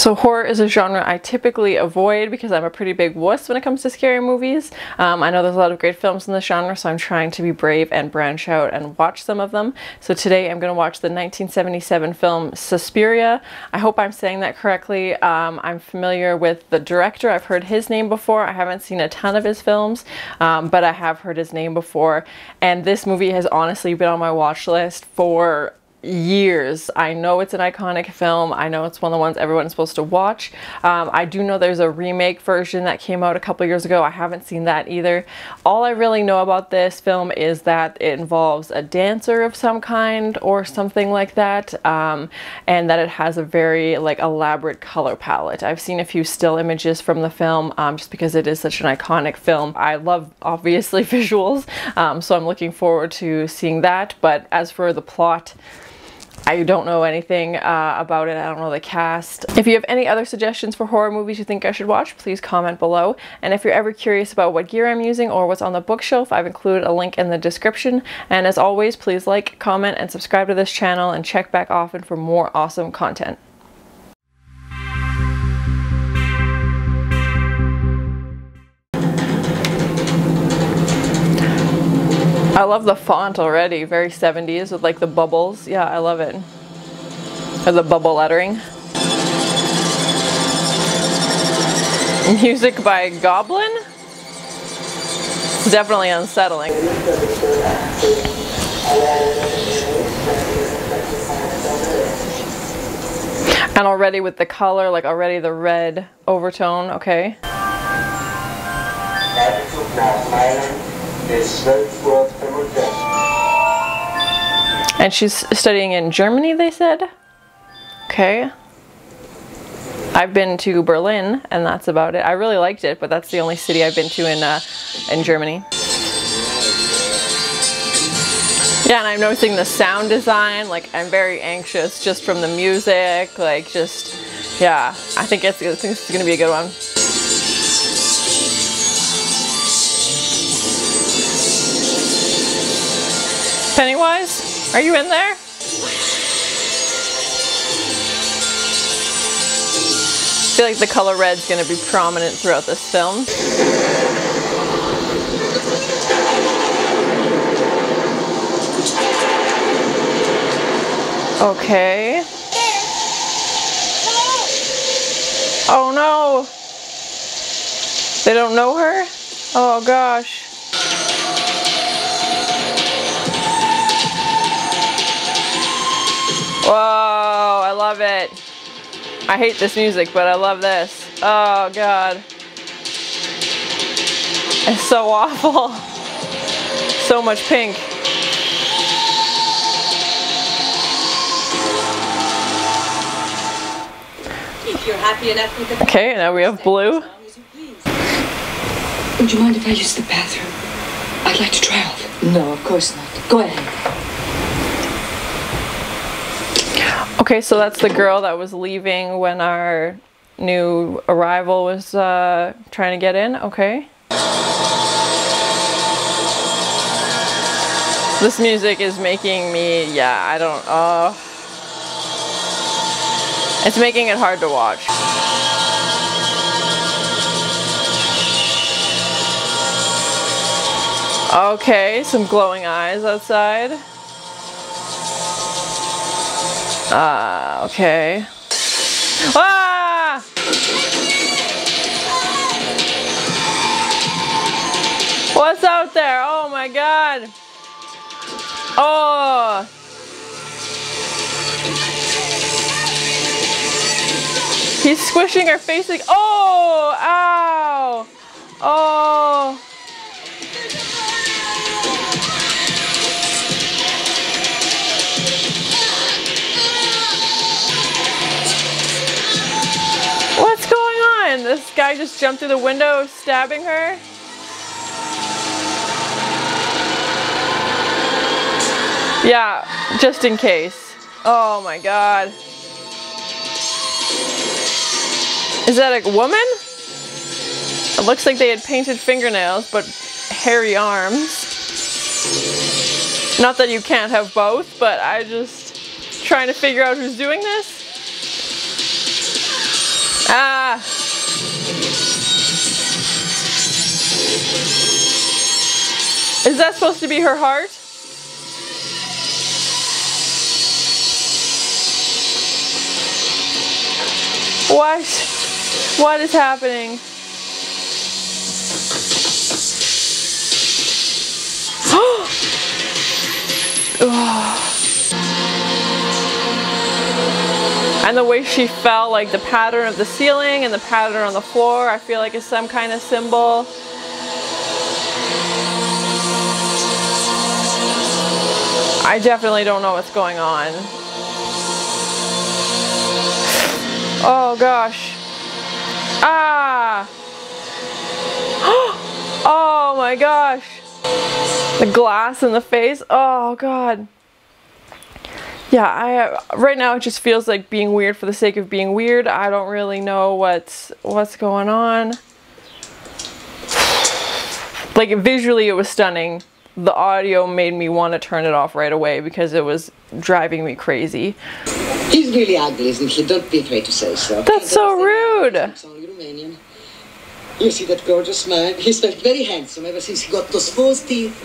So horror is a genre I typically avoid because I'm a pretty big wuss when it comes to scary movies. I know there's a lot of great films in the genre, so I'm trying to be brave and branch out and watch some of them. So today I'm going to watch the 1977 film Suspiria. I hope I'm saying that correctly. I'm familiar with the director. I've heard his name before. I haven't seen a ton of his films, but I have heard his name before. And this movie has honestly been on my watch list for years. I know it's an iconic film. I know it's one of the ones everyone's supposed to watch. I do know there's a remake version that came out a couple years ago. I haven't seen that either. All I really know about this film is that it involves a dancer of some kind or something like that, and that it has a very elaborate color palette. I've seen a few still images from the film just because it is such an iconic film. I love, obviously, visuals, so I'm looking forward to seeing that. But as for the plot, I don't know anything about it. I don't know the cast. If you have any other suggestions for horror movies you think I should watch, please comment below. And if you're ever curious about what gear I'm using or what's on the bookshelf, I've included a link in the description. And as always, please like, comment, and subscribe to this channel, and check back often for more awesome content. I love the font already, very 70s with the bubbles. Yeah, I love it. Or the bubble lettering. Music by Goblin? It's definitely unsettling. And already with the color, already the red overtone, okay. And she's studying in Germany, they said? Okay. I've been to Berlin, and that's about it. I really liked it, but that's the only city I've been to in Germany. Yeah, and I'm noticing the sound design. I'm very anxious just from the music. Yeah, I think it's gonna be a good one. Pennywise, are you in there? I feel like the color red's going to be prominent throughout this film. Okay. Oh no! They don't know her? Oh gosh. Whoa, I love it. I hate this music, but I love this. Oh god. It's so awful. So much pink. If you're happy enough with the... Okay, now we have blue. Would you mind if I use the bathroom? I'd like to try off. No, of course not. Go ahead. Okay, so that's the girl that was leaving when our new arrival was trying to get in. Okay. This music is making me, it's making it hard to watch. Okay, some glowing eyes outside. Okay. Ah! What's out there? Oh my god. Oh. He's squishing her face like, oh, ow. Oh. What's going on? This guy just jumped through the window, stabbing her. Yeah, just in case. Oh my god. Is that a woman? It looks like they had painted fingernails, but hairy arms. Not that you can't have both, but I just trying to figure out who's doing this. Is that supposed to be her heart? What? What is happening? And the way she fell, like the pattern of the ceiling and the pattern on the floor, I feel like is some kind of symbol. I definitely don't know what's going on. Oh gosh. Ah! Oh my gosh. The glass in the face. Oh god. Yeah, right now it just feels like being weird for the sake of being weird. I don't really know what's going on. Like visually it was stunning. The audio made me want to turn it off right away because it was driving me crazy. He's really ugly, isn't he? Don't be afraid to say so. That's so rude. He's only Romanian. You see that gorgeous smile? He's felt very handsome ever since he got those false teeth.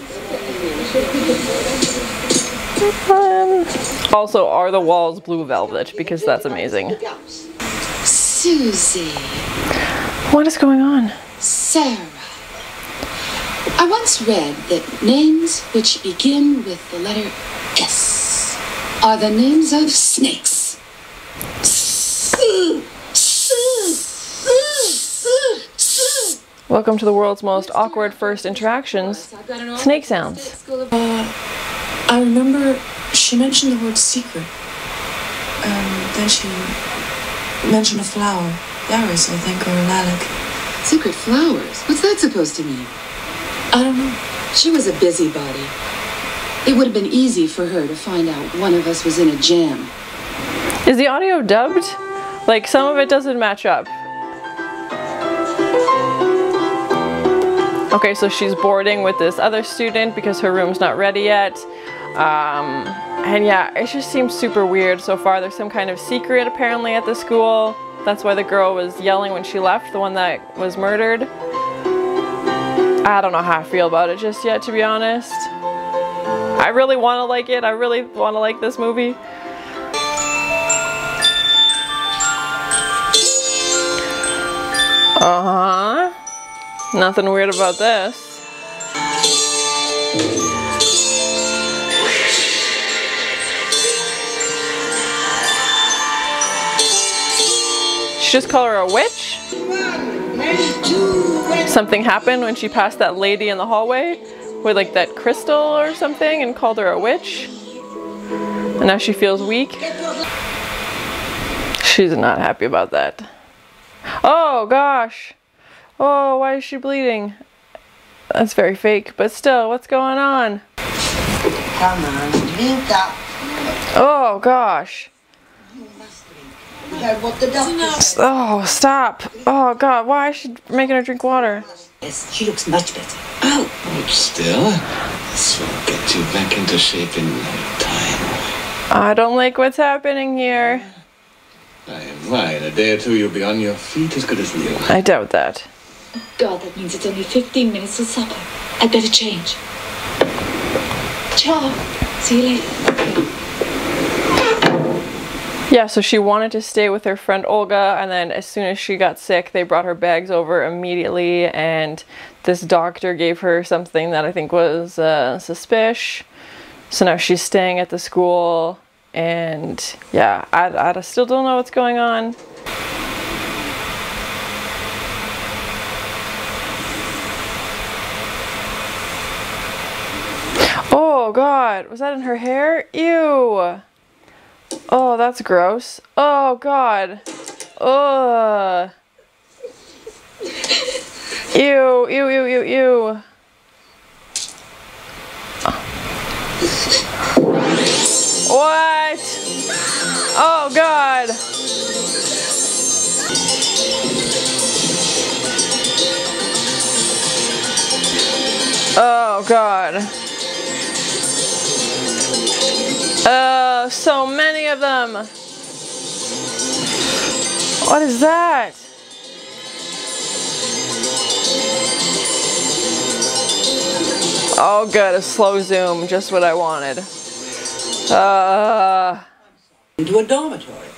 Also, are the walls blue velvet? Because that's amazing. Suzy. What is going on? Sara. I once read that names which begin with the letter S are the names of snakes. Welcome to the world's most awkward first interactions. Snake sounds. I remember she mentioned the word secret. Then she mentioned a flower. Iris, I think, or a lilac. Secret flowers? What's that supposed to mean? I don't know. She was a busybody. It would have been easy for her to find out one of us was in a jam. Is the audio dubbed? Like, some of it doesn't match up. Okay, so she's boarding with this other student because her room's not ready yet. And yeah, it just seems super weird so far. There's some kind of secret apparently at the school. That's why the girl was yelling when she left, the one that was murdered. I don't know how I feel about it just yet, to be honest. I really want to like it. I really want to like this movie. Uh-huh. Nothing weird about this. She just call her a witch? Something happened when she passed that lady in the hallway with like that crystal or something and called her a witch. And now she feels weak. She's not happy about that. Oh gosh. Oh, why is she bleeding? That's very fake, but still, what's going on? Come on, drink up. Oh gosh. What the doctor. Oh, stop. Oh god, why is she making her drink water? Yes, she looks much better. Oh. Hold still. This will get you back into shape in no time. I don't like what's happening here. Why, in a day or two you'll be on your feet as good as new. I doubt that. God, that means it's only 15 minutes till supper. I'd better change. Ciao. See you later. Yeah, so she wanted to stay with her friend Olga, and then as soon as she got sick, they brought her bags over immediately, and this doctor gave her something that I think was suspicious. So now she's staying at the school, and yeah, I still don't know what's going on. Oh god, was that in her hair? Ew. Oh, that's gross. Oh god. Ugh. Ew, ew, ew, ew, ew. What? Oh god. Oh god. So many of them. What is that? Oh good, a slow zoom, just what I wanted. Into a dormitory.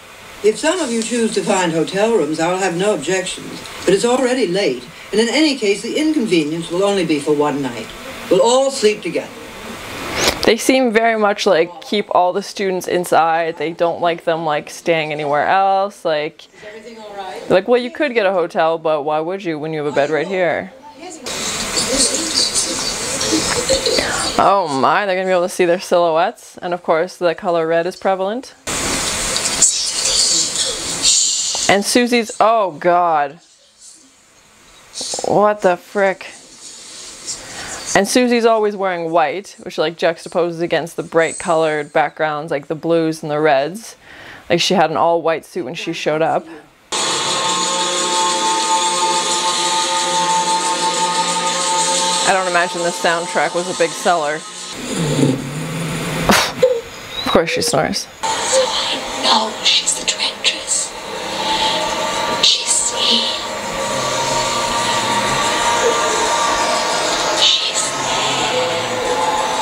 If some of you choose to find hotel rooms, I'll have no objections. But it's already late, and in any case, the inconvenience will only be for one night. We'll all sleep together. They seem very much like keep all the students inside. They don't like them like staying anywhere else. Like, Is everything all right? like, well, you could get a hotel, but why would you when you have a bed right here? Oh my, they're gonna be able to see their silhouettes. And of course, the color red is prevalent. And Susie's, oh god. What the frick? And Susie's always wearing white, which like juxtaposes against the bright colored backgrounds like the blues and the reds. Like she had an all white suit when she showed up. I don't imagine this soundtrack was a big seller. Of course she snores. So I know she's the directress. She's here. She's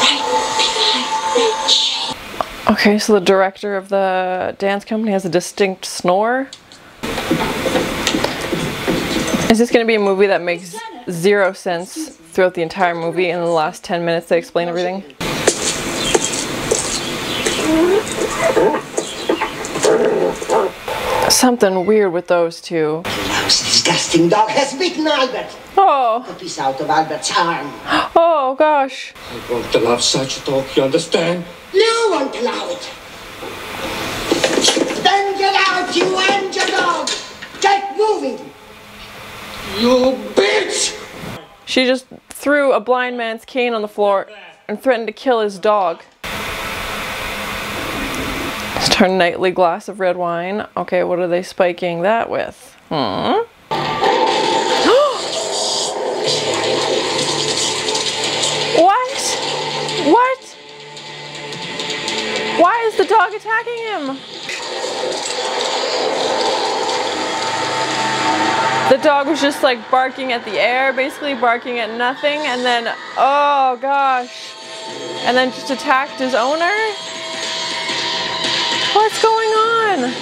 right behind me. Okay, so the director of the dance company has a distinct snore. Is this going to be a movie that makes zero sense throughout the entire movie, and in the last 10 minutes they explain everything? Something weird with those two. This disgusting dog has bitten Albert. Oh. A piece out of Albert's arm. Oh gosh. I won't allow such talk, you understand? You won't allow it. Then get out, you and your dog. Get moving. You bitch! She just threw a blind man's cane on the floor and threatened to kill his dog. Just her nightly glass of red wine. Okay, what are they spiking that with? What? What? Why is the dog attacking him? The dog was just like barking at the air, basically barking at nothing, and then, oh gosh, and then just attacked his owner? What's going on?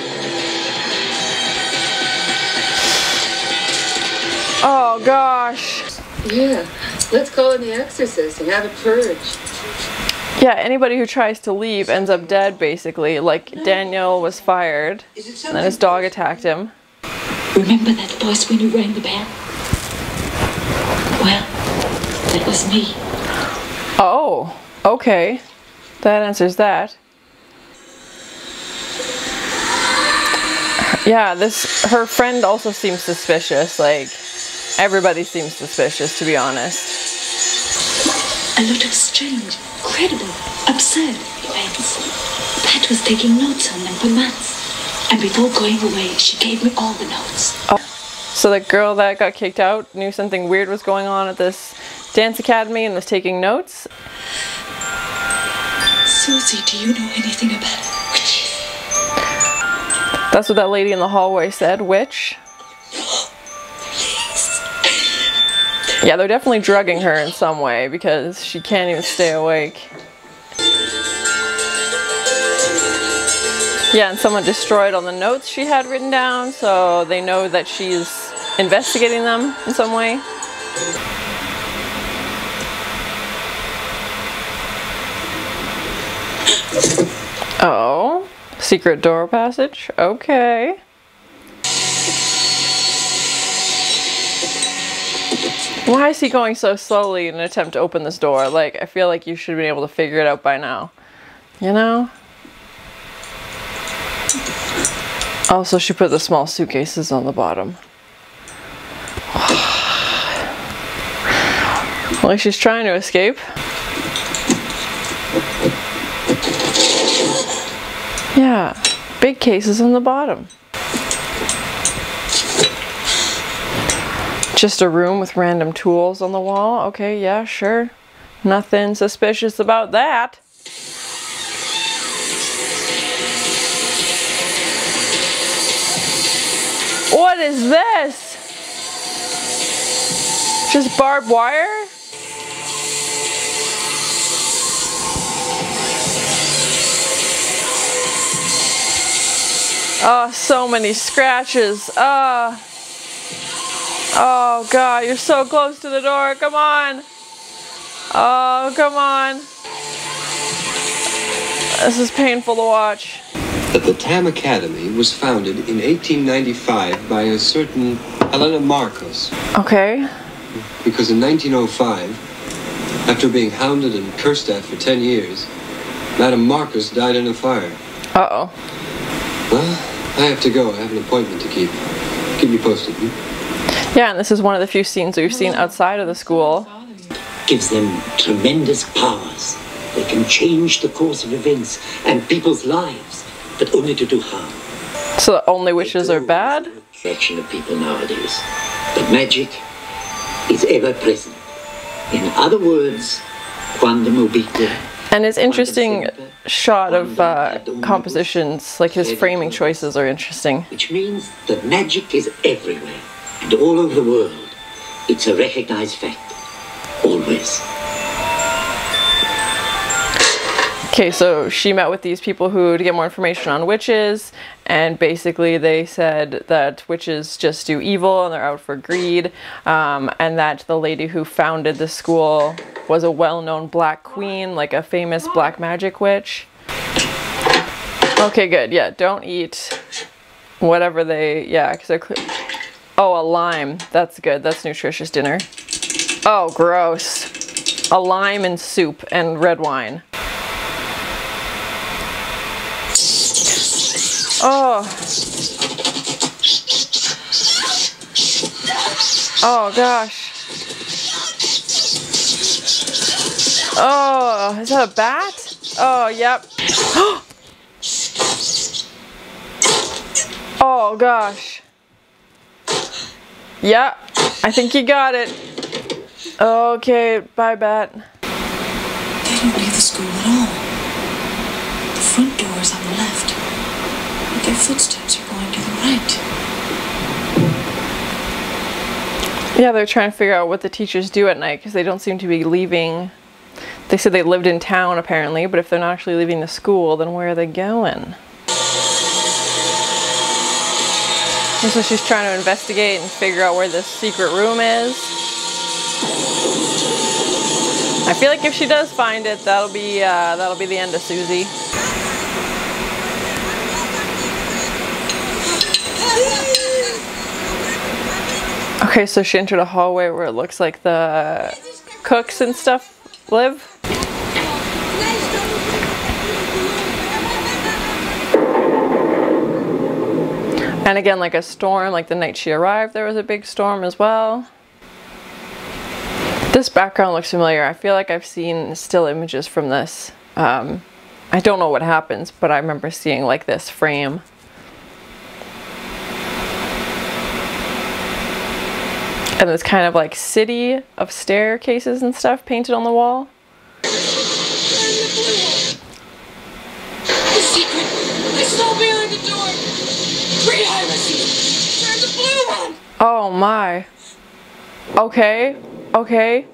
Oh gosh. Yeah, let's call in the exorcist and have a purge. Yeah, anybody who tries to leave ends up dead, basically. Like, Daniel was fired, and then his dog attacked him. Remember that voice when you rang the bell? Well, that was me. Oh, okay. That answers that. Yeah, her friend also seems suspicious. Like, everybody seems suspicious, to be honest. A lot of strange, credible, absurd events. Pat was taking notes on them for months. And before going away, she gave me all the notes. Oh. So the girl that got kicked out knew something weird was going on at this dance academy and was taking notes. Suzy, do you know anything about witches? That's what that lady in the hallway said, witch. Please. Yeah, they're definitely drugging her in some way because she can't even stay awake. Yeah, and someone destroyed all the notes she had written down, so they know that she's investigating them in some way. Oh, secret door passage? Okay. Why is he going so slowly in an attempt to open this door? Like, I feel like you should have been able to figure it out by now. You know? Also, she put the small suitcases on the bottom. Like she's trying to escape. Yeah, big cases on the bottom. Just a room with random tools on the wall. Okay, yeah, sure. Nothing suspicious about that. What is this? Just barbed wire? Oh, so many scratches. Oh God, you're so close to the door. Come on. Oh, come on. This is painful to watch. The Tam Academy was founded in 1895 by a certain Helena Marcos. Okay. Because in 1905, after being hounded and cursed at for 10 years, Madame Marcos died in a fire. Uh-oh. Well, I have to go. I have an appointment to keep. Keep me posted. Yeah, and this is one of the few scenes we've seen outside of the school. Gives them tremendous powers. They can change the course of events and people's lives, but only to do harm. So the only witches are bad? Fraction of people nowadays. But magic is ever present. In other words, quantum obiter. And his interesting shot of compositions, like his framing choices are interesting. Which means that magic is everywhere and all over the world. It's a recognized fact. Always. Okay, so she met with these people to get more information on witches, and basically they said that witches just do evil and they're out for greed, and that the lady who founded the school was a well-known black queen, like a famous black magic witch. Okay, good. Yeah, don't eat whatever they, yeah, because they're oh, a lime. That's good. That's nutritious dinner. Oh, gross. A lime and soup and red wine. Oh. Oh, gosh. Oh, is that a bat? Oh, yep. Oh, gosh. Yeah, I think you got it. Okay, bye, bat. They don't leave the school at all. The front door is on the left, but their footsteps are going to the right. Yeah, they're trying to figure out what the teachers do at night because they don't seem to be leaving. They said they lived in town apparently, but if they're not actually leaving the school, then where are they going? And so she's trying to investigate and figure out where this secret room is. I feel like if she does find it, that'll be the end of Suzy. Okay, so she entered a hallway where it looks like the cooks and stuff live. And again, like a storm, like the night she arrived, there was a big storm as well. This background looks familiar. I feel like I've seen still images from this. I don't know what happens, but I remember seeing like this frame. And this kind of like city of staircases and stuff painted on the wall. The secret! I saw behind the door! Great irises! Turn the blue one! Oh my. Okay. Okay.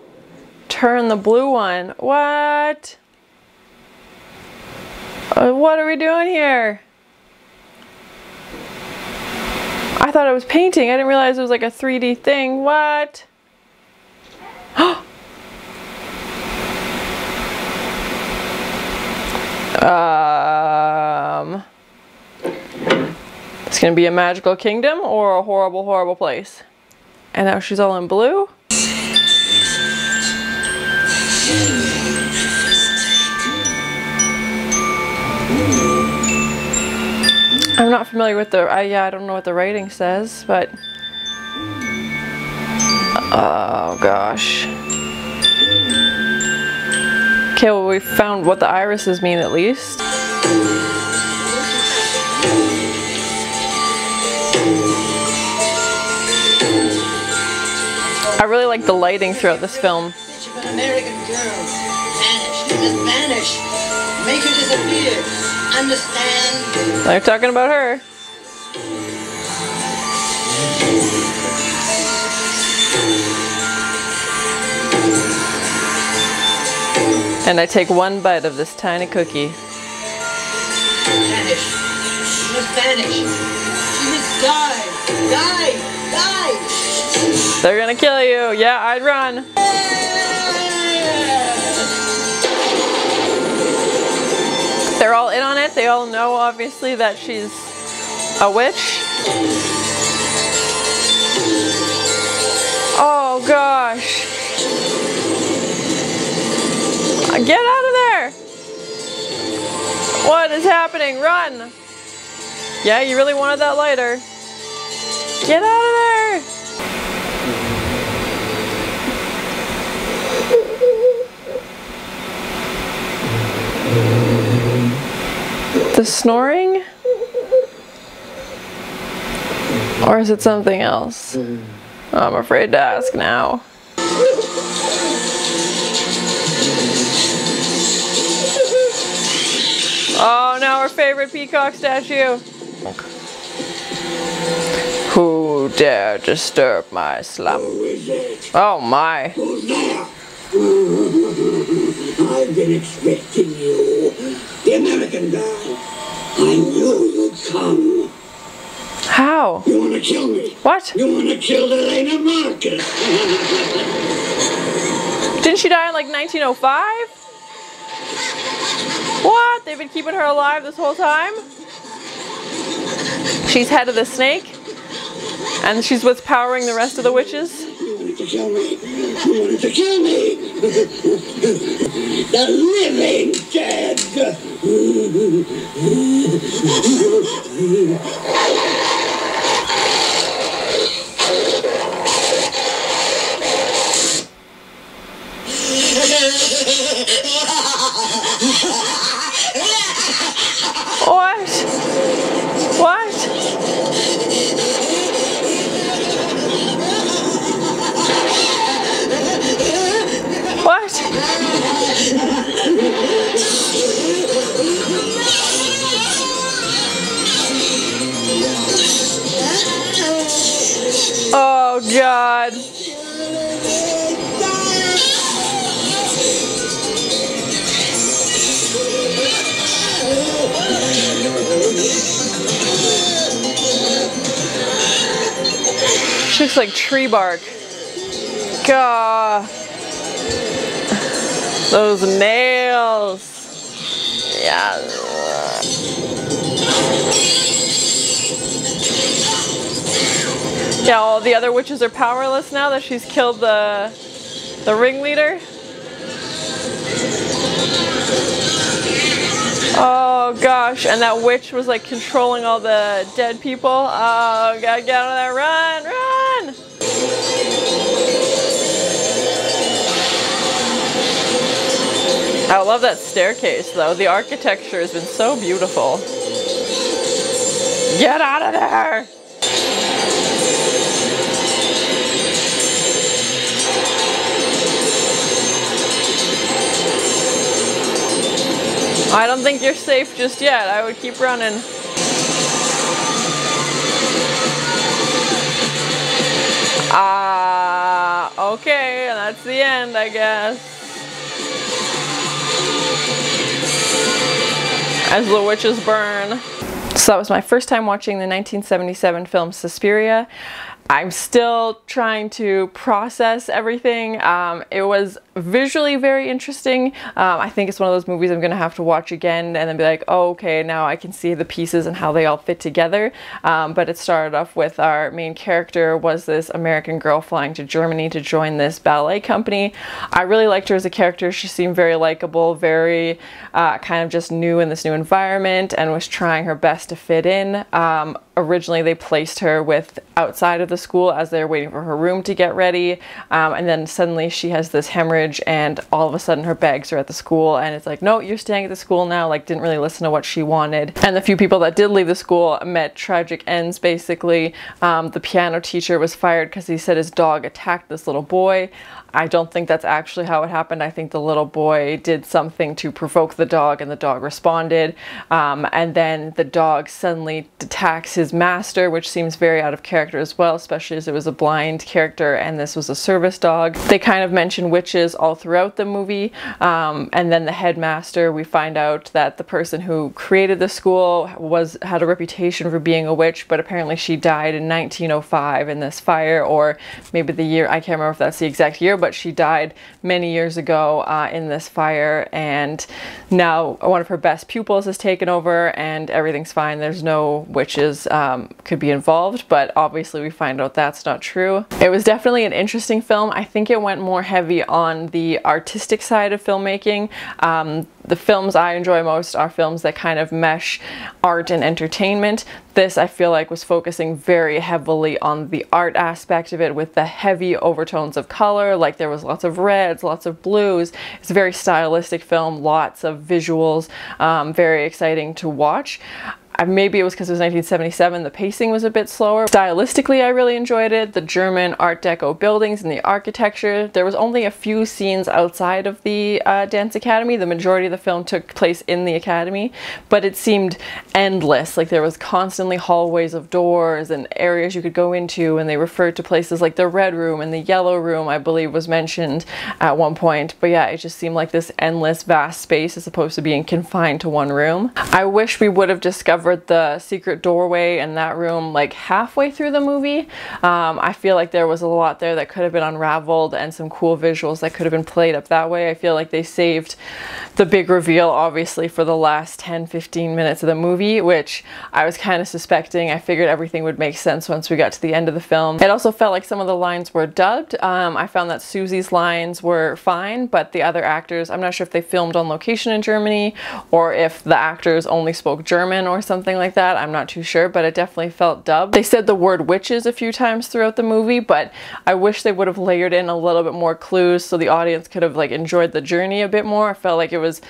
Turn the blue one. What? What are we doing here? I thought it was painting. I didn't realize it was like a 3D thing. What? It's gonna be a magical kingdom or a horrible, horrible place. And now she's all in blue? I'm not familiar with the, yeah, I don't know what the writing says, but... Oh, gosh. Okay, well, we found what the irises mean at least. I really like the lighting throughout this film. An American girl. Vanish. You must vanish. Make her disappear. Understand? They're talking about her. And I take one bite of this tiny cookie. Vanish. No must vanish. She must die. Die! Die! They're gonna kill you. Yeah, I'd run. They're all in on it. They all know, obviously, that she's a witch. Oh, gosh. Get out of there! What is happening? Run! Yeah, you really wanted that lighter. Get out of there! The snoring? Or is it something else? I'm afraid to ask now. Oh no, our favorite peacock statue. Who dare disturb my slumber? Oh my. Who's there? I've been expecting you. The American guy. I knew you'd come. How? You want to kill me? What? You want to kill Elena Marcus? Didn't she die in like 1905? What? They've been keeping her alive this whole time? She's head of the snake? And she's what's powering the rest of the witches? You wanted to kill me. You wanted to kill me. The living dead. What? What? What? Oh God. She looks like tree bark. Gah. Those nails. Yeah. Yeah, all the other witches are powerless now that she's killed the ringleader. Oh gosh, and that witch was like controlling all the dead people. Oh, gotta get out of there, run, run! I love that staircase though. The architecture has been so beautiful. Get out of there! I don't think you're safe just yet. I would keep running. Okay, that's the end, I guess. As the witches burn. So that was my first time watching the 1977 film Suspiria. I'm still trying to process everything. It was visually very interesting. I think it's one of those movies I'm gonna have to watch again and then be like, oh, okay, now I can see the pieces and how they all fit together. But it started off with our main character was this American girl flying to Germany to join this ballet company. I really liked her as a character. She seemed very likable, very kind of just new in this new environment and was trying her best to fit in. Originally they placed her with outside of the school as they're waiting for her room to get ready, and then suddenly she has this hemorrhage and all of a sudden her bags are at the school and it's like, no, you're staying at the school now. Like, didn't really listen to what she wanted. And the few people that did leave the school met tragic ends basically. The piano teacher was fired because he said his dog attacked this little boy. I don't think that's actually how it happened. I think the little boy did something to provoke the dog and the dog responded. And then the dog suddenly attacks his master, which seems very out of character as well, especially as it was a blind character and this was a service dog. They kind of mention witches witches all throughout the movie. And then the headmaster, we find out that the person who created the school had a reputation for being a witch, but apparently she died in 1905 in this fire, or maybe the year, I can't remember if that's the exact year, but she died many years ago in this fire, and now one of her best pupils has taken over and everything's fine. There's no witches could be involved, but obviously we find out that's not true. It was definitely an interesting film. I think it went more heavy on the artistic side of filmmaking. The films I enjoy most are films that kind of mesh art and entertainment. This, I feel like, was focusing very heavily on the art aspect of it, with the heavy overtones of color. Like, there was lots of reds, lots of blues. It's a very stylistic film, lots of visuals, very exciting to watch. Maybe it was because it was 1977, the pacing was a bit slower. Stylistically, I really enjoyed it. The German Art Deco buildings and the architecture. There was only a few scenes outside of the dance academy. The majority of the film took place in the academy, but it seemed endless. Like, there was constantly hallways of doors and areas you could go into, and they referred to places like the red room and the yellow room, I believe was mentioned at one point. But yeah, it just seemed like this endless, vast space as opposed to being confined to one room. I wish we would have discovered the secret doorway in that room like halfway through the movie. I feel like there was a lot there that could have been unraveled and some cool visuals that could have been played up that way. I feel like they saved the big reveal obviously for the last 10-15 minutes of the movie, which I was kind of suspecting. I figured everything would make sense once we got to the end of the film. It also felt like some of the lines were dubbed. I found that Susie's lines were fine, but the other actors, I'm not sure if they filmed on location in Germany or if the actors only spoke German or something like that. I'm not too sure, but it definitely felt dubbed. They said the word witches a few times throughout the movie, but I wish they would have layered in a little bit more clues so the audience could have like enjoyed the journey a bit more. I felt like it was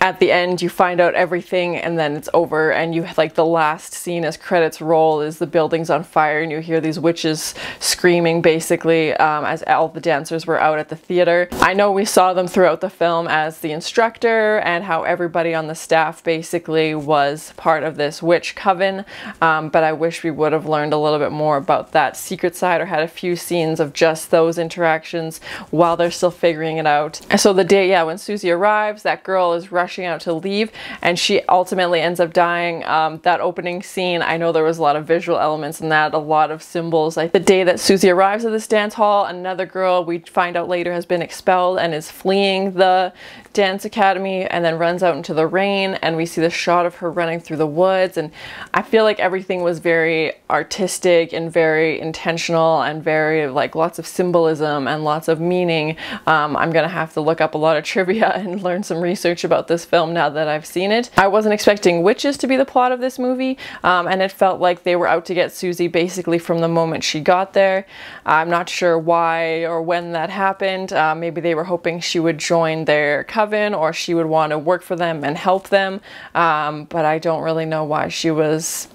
at the end you find out everything and then it's over, and you like the last scene as credits roll is the building's on fire and you hear these witches screaming basically as all the dancers were out at the theater. I know we saw them throughout the film as the instructor and how everybody on the staff basically was part of this witch coven, but I wish we would have learned a little bit more about that secret side or had a few scenes of just those interactions while they're still figuring it out. And so the day, yeah, when Suzy arrives, that girl is rushing out to leave and she ultimately ends up dying. That opening scene, I know there was a lot of visual elements in that, a lot of symbols. Like the day that Suzy arrives at this dance hall, another girl we find out later has been expelled and is fleeing the dance academy and then runs out into the rain, and we see the shot of her running through the woods, and I feel like everything was very artistic and very intentional and very like lots of symbolism and lots of meaning. I'm gonna have to look up a lot of trivia and learn some research about this film now that I've seen it. I wasn't expecting witches to be the plot of this movie, and it felt like they were out to get Suzy basically from the moment she got there. I'm not sure why or when that happened. Maybe they were hoping she would join their coven or she would want to work for them and help them, but I don't really know why she was.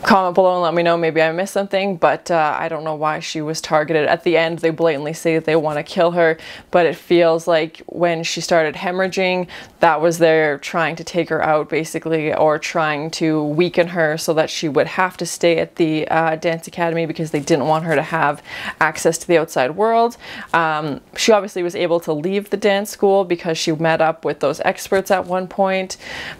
Comment below and let me know, maybe I missed something, but I don't know why she was targeted. At the end they blatantly say that they want to kill her, but it feels like when she started hemorrhaging, that was their trying to take her out basically, or trying to weaken her so that she would have to stay at the dance academy because they didn't want her to have access to the outside world. She obviously was able to leave the dance school because she met up with those experts at one point,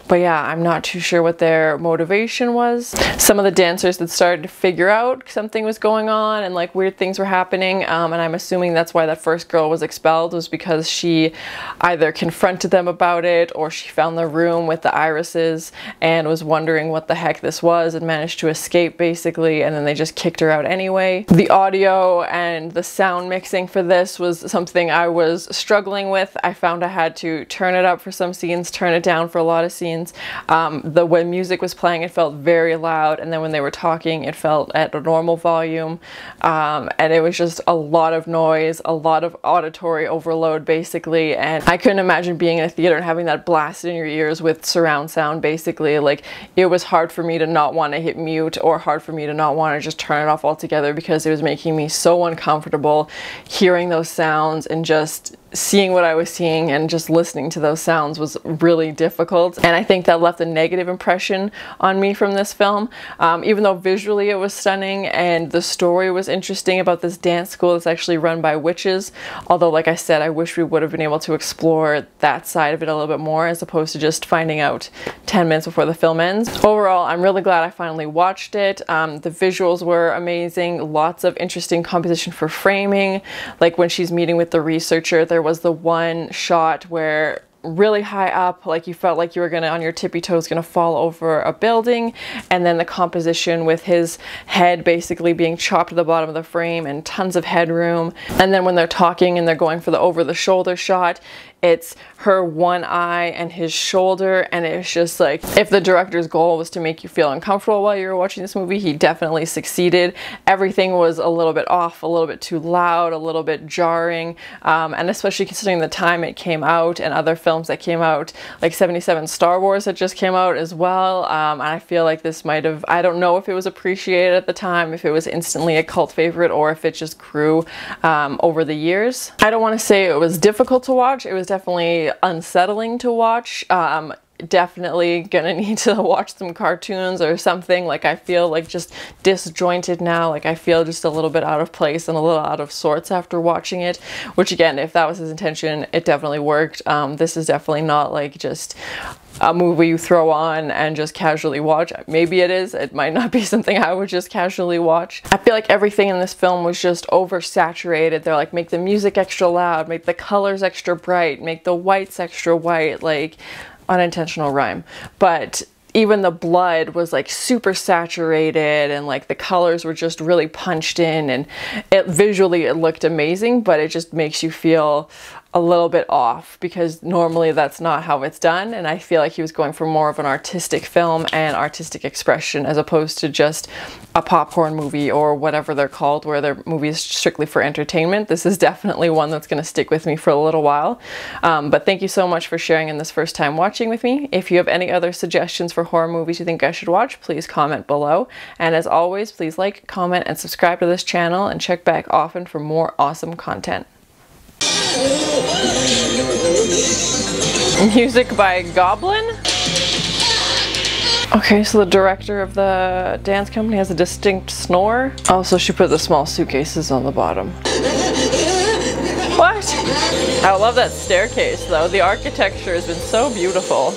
but yeah, I'm not too sure what their motivation was. Some of the dancers that started to figure out something was going on and like weird things were happening, and I'm assuming that's why that first girl was expelled, was because she either confronted them about it or she found the room with the irises and was wondering what the heck this was and managed to escape basically, and then they just kicked her out anyway. The audio and the sound mixing for this was something I was struggling with. I found I had to turn it up for some scenes, turn it down for a lot of scenes. When music was playing it felt very loud, and then when they were talking it felt at a normal volume, and it was just a lot of noise, a lot of auditory overload basically, and I couldn't imagine being in a theater and having that blasted in your ears with surround sound basically. Like, it was hard for me to not want to hit mute or hard for me to not want to just turn it off altogether because it was making me so uncomfortable hearing those sounds and just seeing what I was seeing and just listening to those sounds was really difficult, and I think that left a negative impression on me from this film. Even though visually it was stunning and the story was interesting about this dance school that's actually run by witches, although like I said, I wish we would have been able to explore that side of it a little bit more as opposed to just finding out 10 minutes before the film ends. Overall, I'm really glad I finally watched it. The visuals were amazing, lots of interesting composition for framing, like when she's meeting with the researcher, there was the one shot where really high up, like you felt like you were gonna on your tippy toes gonna fall over a building, and then the composition with his head basically being chopped to the bottom of the frame and tons of headroom, and then when they're talking and they're going for the over the shoulder shot, it's her one eye and his shoulder, and it's just like, if the director's goal was to make you feel uncomfortable while you were watching this movie, he definitely succeeded. Everything was a little bit off, a little bit too loud, a little bit jarring, and especially considering the time it came out and other films that came out, like 77 Star Wars that just came out as well, and I feel like this might have, I don't know if it was appreciated at the time, if it was instantly a cult favorite, or if it just grew over the years. I don't want to say it was difficult to watch, it was definitely unsettling to watch. Definitely gonna need to watch some cartoons or something. Like, I feel like just disjointed now, like I feel just a little bit out of place and a little out of sorts after watching it, which again, if that was his intention, it definitely worked. This is definitely not like just a movie you throw on and just casually watch. Maybe it is, it might not be something I would just casually watch. I feel like everything in this film was just oversaturated. They're like, make the music extra loud, make the colors extra bright, make the whites extra white, like unintentional rhyme, but even the blood was like super saturated, and like the colors were just really punched in, and visually it looked amazing, but it just makes you feel a little bit off because normally that's not how it's done, and I feel like he was going for more of an artistic film and artistic expression as opposed to just a popcorn movie or whatever they're called, where they're movies strictly for entertainment. This is definitely one that's going to stick with me for a little while. But thank you so much for sharing in this first time watching with me. If you have any other suggestions for horror movies you think I should watch, please comment below. And as always, please like, comment, and subscribe to this channel, and check back often for more awesome content. Music by Goblin? Okay, so the director of the dance company has a distinct snore. Also, she put the small suitcases on the bottom. What? I love that staircase though. The architecture has been so beautiful.